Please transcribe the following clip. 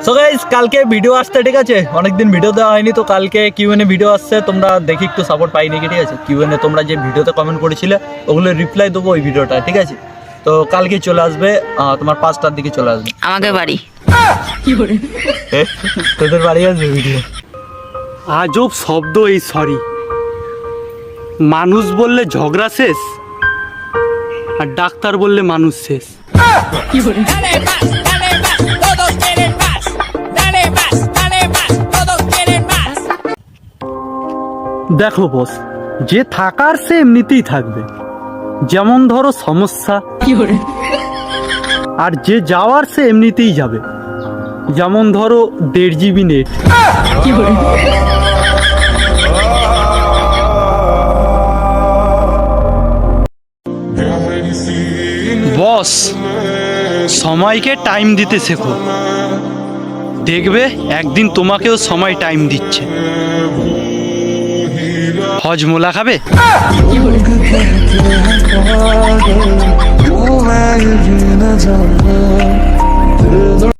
So guys কালকে video আসছে, ঠিক আছে, অনেকদিন ভিডিও দেওয়া হয়নি, তো কালকে কিউএনএ ভিডিও আসছে, তোমরা দেখি একটু সাপোর্ট পাই নাকি, ঠিক আছে। কিউএনএ তোমরা যে ভিডিওতে কমেন্ট করেছিলে ওগুলো রিপ্লাই দেবো ওই ভিডিওটা, ঠিক আছে। তো কালকে চলে আসবে, তোমার 5টার দিকে চলে আসবে আমাকে বাড়ি। তোদের বাড়ি আসবে ভিডিও। আজব শব্দ এই সরি। মানুষ বললে ঝগড়া শেষ, আর ডাক্তার বললে মানুষ শেষ। Dale más, todos quieren más. Dale más, todos quieren más. দেখো বস, যে থাকার সে এমনিতেই থাকবে, যেমন ধরো সমস্যা, আর যে যাওয়ার সে এমনিতেই যাবে, যেমন ধরো 1.5 GB নেট। বস, সময়কে টাইম দিতে শেখো, দেখবে একদিন তোমাকেও সময় টাইম দিচ্ছে। হজমোলা খাবে?